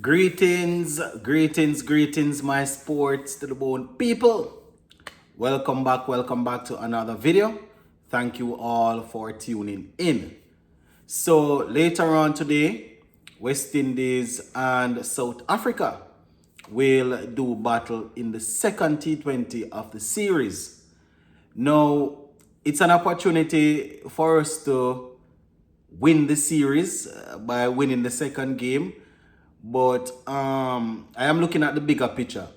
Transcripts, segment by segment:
Greetings, my sports to the bone people. Welcome back to another video. Thank you all for tuning in. So later on today, West Indies and South Africa will do battle in the second T20 of the series. Now, it's an opportunity for us to win the series by winning the second game. But I am looking at the bigger picture.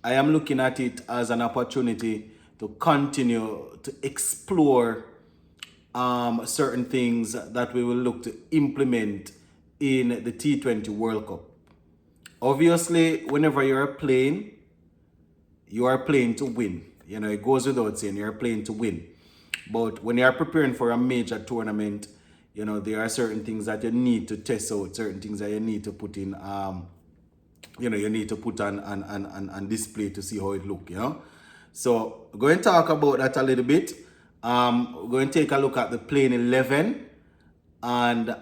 I am looking at it as an opportunity to continue to explore certain things that we will look to implement in the T20 World Cup. Obviously, whenever you are playing to win. You know, it goes without saying, you're playing to win. But when you are preparing for a major tournament, you know, there are certain things that you need to test out, certain things that you need to put in, you need to put on display to see how it look, you know. So we're going to talk about that a little bit. We're going to take a look at the playing 11. And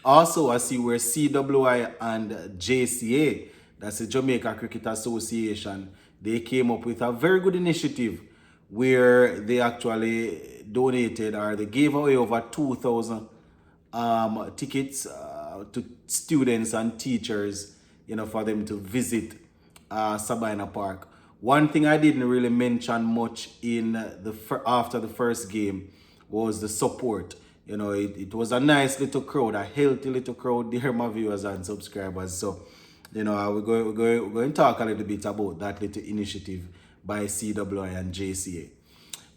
also I see where CWI and JCA, that's the Jamaica Cricket Association, they came up with a very good initiative where they actually donated, or they gave away over 2,000 tickets to students and teachers, you know, for them to visit Sabina Park. One thing I didn't really mention much in after the first game was the support. You know, it was a nice little crowd, a healthy little crowd there, my viewers and subscribers. So, you know, we're going to talk a little bit about that little initiative by CWI and JCA.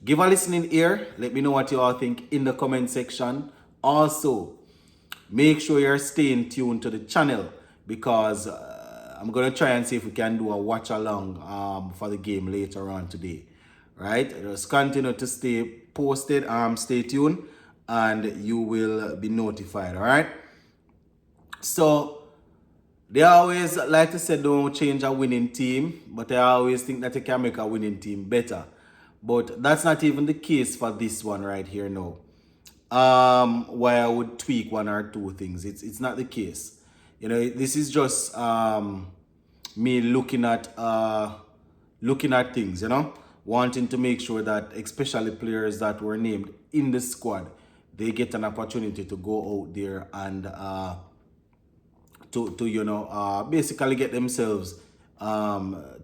Give a listening ear. Let me know what you all think in the comment section. Also, make sure you're staying tuned to the channel because I'm going to try and see if we can do a watch along for the game later on today. Right? Just continue to stay posted, stay tuned, and you will be notified. All right? So, they always like to say don't change a winning team, but I always think that you can make a winning team better. But that's not even the case for this one right here now. Why I would tweak one or two things. It's not the case. You know, this is just me looking at things, you know, wanting to make sure that especially players that were named in the squad, they get an opportunity to go out there and basically get themselves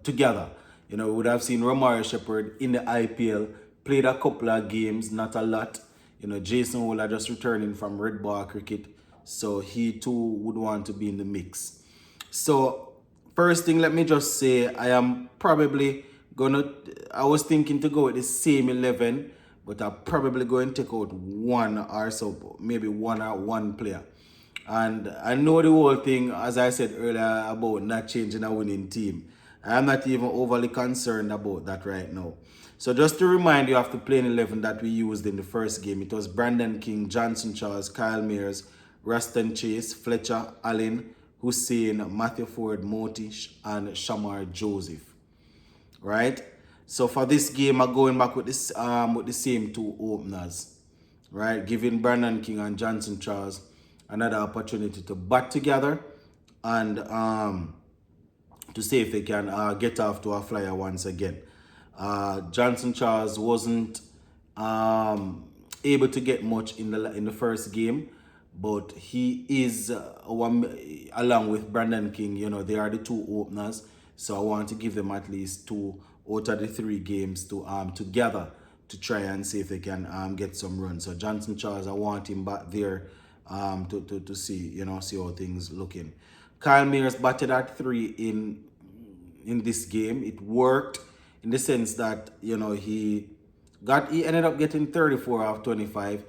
together. You know, we would have seen Romario Shepherd in the IPL, played a couple of games, not a lot. You know, Jason Wola just returning from red ball cricket, so he too would want to be in the mix. So, first thing, let me just say, I was thinking to go with the same 11, but I'm probably going to take out one or so, maybe one player. And I know the whole thing, as I said earlier, about not changing a winning team. I'm not even overly concerned about that right now. So just to remind you of the playing 11 that we used in the first game, it was Brandon King, Johnson Charles, Kyle Mears, Ruston Chase, Fletcher, Allen, Hussein, Matthew Ford, Motish, and Shamar Joseph. Right? So for this game, I'm going back with this with the same two openers. Right? Giving Brandon King and Johnson Charles another opportunity to bat together and to see if they can get off to a flyer once again. Johnson Charles wasn't able to get much in the first game, but he is along with Brandon King. You know, they are the two openers, so I want to give them at least 2 out of the 3 games to together to try and see if they can get some runs. So Johnson Charles, I want him back there to see how things looking. Kyle Mears batted at 3 in this game. It worked in the sense that, you know, he ended up getting 34 off 25.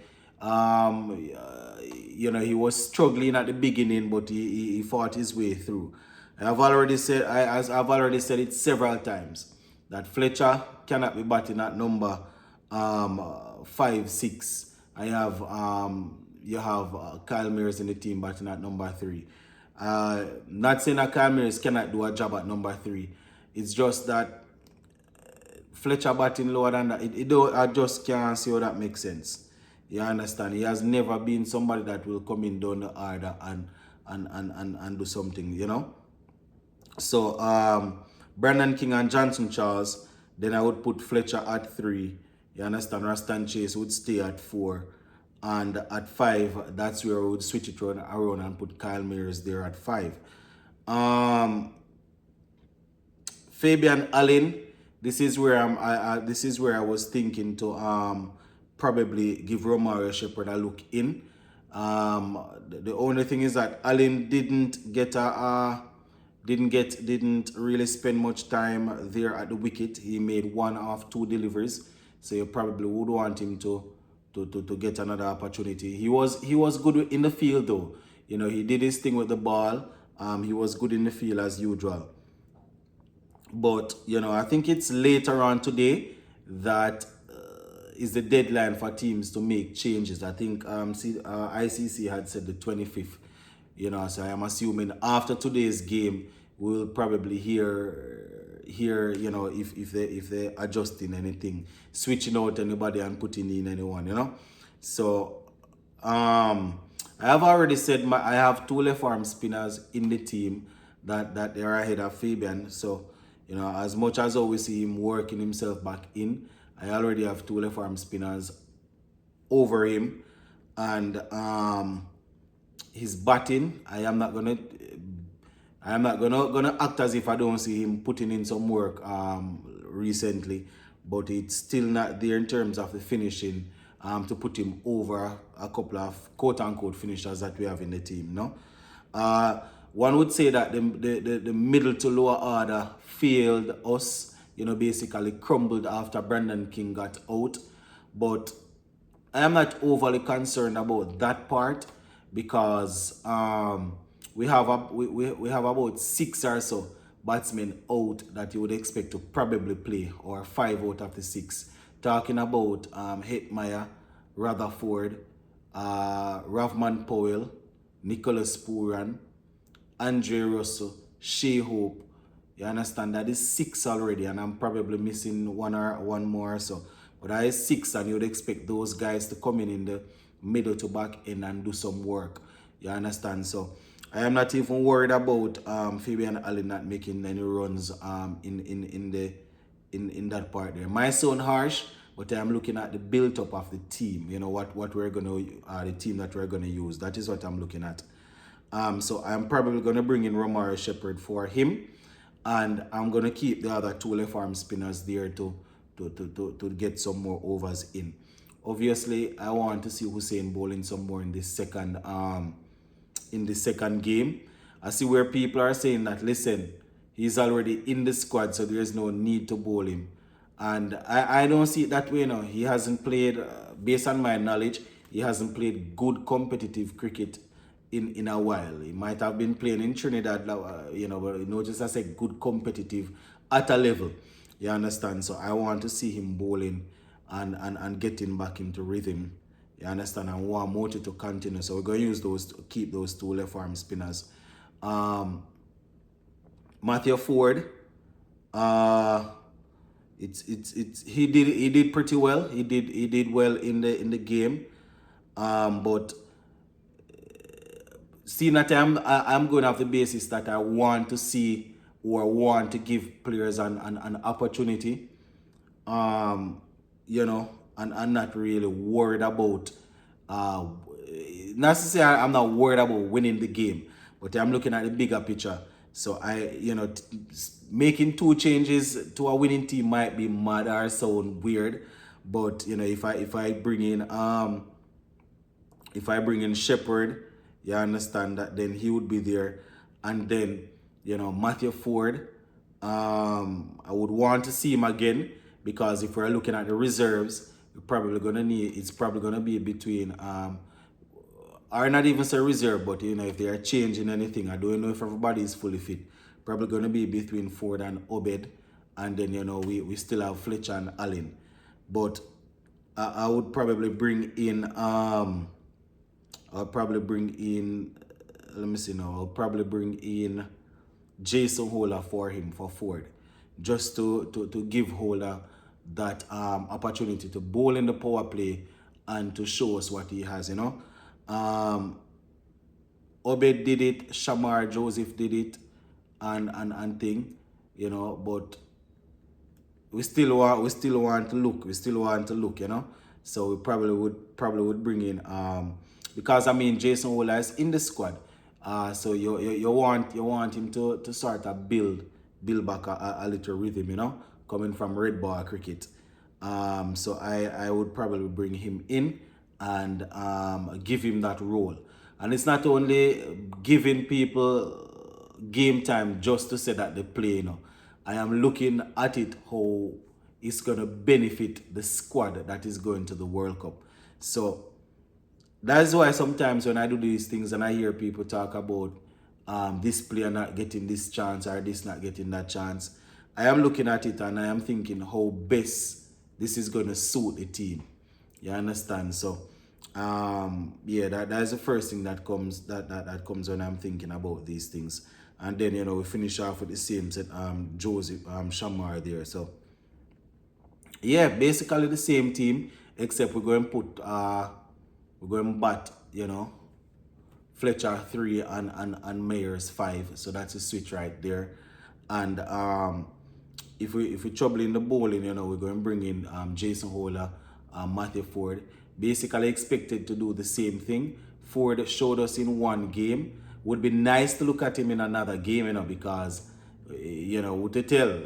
You know, he was struggling at the beginning, but he fought his way through. I've already said it several times that Fletcher cannot be batting at number 5, 6. You have Kyle Mears in the team batting at number 3. Not saying that Kyle Mears cannot do a job at number 3. It's just that Fletcher batting lower than that. I just can't see how that makes sense. You understand? He has never been somebody that will come in down the order and do something, you know. So Brandon King and Johnson Charles. Then I would put Fletcher at 3. You understand? Rastan Chase would stay at 4. And at 5, that's where I would switch it around and put Kyle Mears there at 5. Fabian Allen. This is where this is where I was thinking to probably give Romario Shepherd a look in. The only thing is that Allen didn't really spend much time there at the wicket. He made 1 of 2 deliveries, so you probably would want him to get another opportunity. He was good in the field though. You know, he did his thing with the ball. He was good in the field as usual. But you know, I think it's later on today that is the deadline for teams to make changes. I think ICC had said the 25th. You know, so I'm assuming after today's game we'll probably hear you know if they adjusting anything, switching out anybody and putting in anyone, you know. So I have already said I have 2 left arm spinners in the team that they are ahead of Fabian. So you know, as much as I always see him working himself back in, I already have 2 left arm spinners over him. And his batting, I am not gonna act as if I don't see him putting in some work recently, but it's still not there in terms of the finishing to put him over a couple of quote-unquote finishers that we have in the team, no? One would say that the middle to lower order failed us, you know, basically crumbled after Brandon King got out. But I am not overly concerned about that part because we have about 6 or so batsmen out that you would expect to probably play, or 5 out of the 6. Talking about Hetmeyer, Rutherford, Ravman Powell, Nicholas Pooran, Andre Russell, Shea Hope. You understand? That is 6 already, and I'm probably missing one more or so. But that is 6, and you would expect those guys to come in the middle to back end and do some work. You understand? So I am not even worried about Fabian Allen not making any runs in that part there. My sound harsh, but I'm looking at the build up of the team. You know what we're gonna the team that we're gonna use. That is what I'm looking at. So I'm probably gonna bring in Romario Shepherd for him, and I'm gonna keep the other 2 left arm spinners there to get some more overs in. Obviously, I want to see Hussein bowling some more in this second game. I see where people are saying that, listen, he's already in the squad, so there's no need to bowl him. And I don't see it that way, you know. He hasn't played, based on my knowledge, he hasn't played good competitive cricket in a while. He might have been playing in Trinidad, you know, but notice I said good competitive at a level. You understand? So I want to see him bowling and getting back into rhythm. You understand? And want Moti to continue. So we're going to use those to keep those 2 left arm spinners. Matthew Ford, he did pretty well. He did well in the game. But seeing that I'm going off the basis that I want to see or want to give players an opportunity, you know, and I'm not really worried about, not to say I'm not worried about winning the game, but I'm looking at the bigger picture. So you know, making 2 changes to a winning team might be mad or sound weird, but you know, if I bring in Shepherd, you understand that then he would be there, and then you know Matthew Ford, I would want to see him again, because if we're looking at the reserves, it's probably gonna be between or not even say reserve, but you know, if they are changing anything, I don't know if everybody is fully fit. Probably gonna be between Ford and Obed, and then you know we still have Fletcher and Allen. But I would probably bring in let me see now. I'll probably bring in Jason Holder for him, for Ford, just to give Holder that opportunity to bowl in the power play and to show us what he has, you know. Obed did it, Shamar Joseph did it, and thing, you know, but we still want to look. We still want to look, you know. So we probably would bring in because I mean Jason Wola is in the squad. So you want him to sort of build back a little rhythm, you know, coming from red ball cricket. So I would probably bring him in and give him that role. And it's not only giving people game time just to say that they play, you know. I am looking at it how it's going to benefit the squad that is going to the World Cup. So that's why sometimes when I do these things and I hear people talk about this player not getting this chance or this not getting that chance, I am looking at it and I am thinking how best this is going to suit the team. You understand? So, yeah, that is the first thing that comes when I'm thinking about these things. And then, you know, we finish off with the same set, Joseph, Shamar there. So, yeah, basically the same team, except we're going to put, we're going to bat, you know, Fletcher 3 and Mayers 5. So that's a switch right there. And if we trouble in the bowling, you know, we're going to bring in Jason Holler, Matthew Ford. Basically expected to do the same thing. Ford showed us in one game. Would be nice to look at him in another game, you know, because you know what to tell.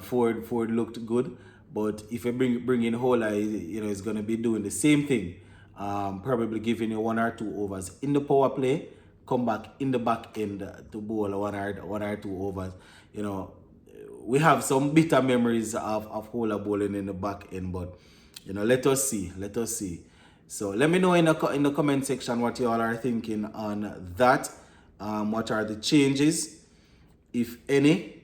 Ford looked good, but if you bring in Holler, you know, he's gonna be doing the same thing. Probably giving you 1 or 2 overs in the power play, come back in the back end to bowl 1 or 2 overs. You know, we have some bitter memories of Holler bowling in the back end, but you know, let us see. So let me know in the comment section what you all are thinking on that. What are the changes, if any?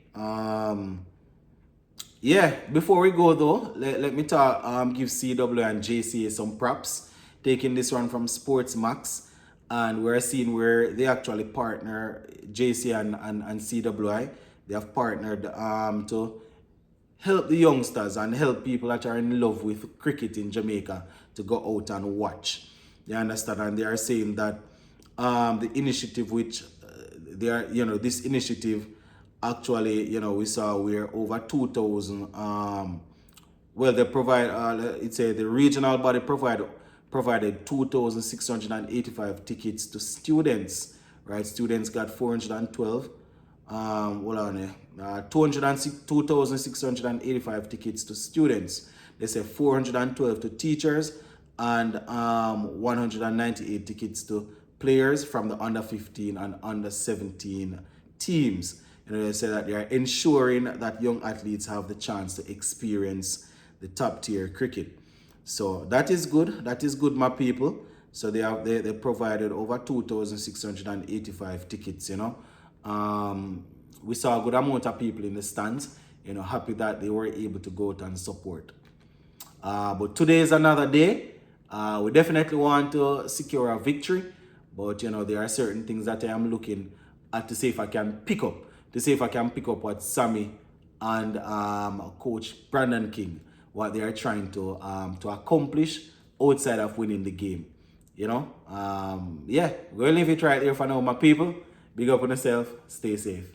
Yeah, before we go though, let me talk, give CW and JCA some props. Taking this one from Sports Max, and we're seeing where they actually partner, JC and CWI. They have partnered to help the youngsters and help people that are in love with cricket in Jamaica to go out and watch. You understand? And they are saying that the initiative which they are, you know, this initiative actually, you know, we saw where over 2,000, well, they provide, it's a, the regional body provided 2,685 tickets to students, right? Students got 412. Hold on here. 2,685 tickets to students. They say 412 to teachers and 198 tickets to players from the under 15 and under 17 teams. You know, they say that they are ensuring that young athletes have the chance to experience the top tier cricket. So that is good. That is good, my people. So they provided over 2,685 tickets, you know. We saw a good amount of people in the stands, you know, happy that they were able to go out and support. But today is another day. We definitely want to secure a victory, but you know, there are certain things that I am looking at to see if I can pick up, what Sammy and Coach Brandon King, what they are trying to accomplish outside of winning the game. You know, yeah, we're going to leave it right there for now, my people. Big up on yourself. Stay safe.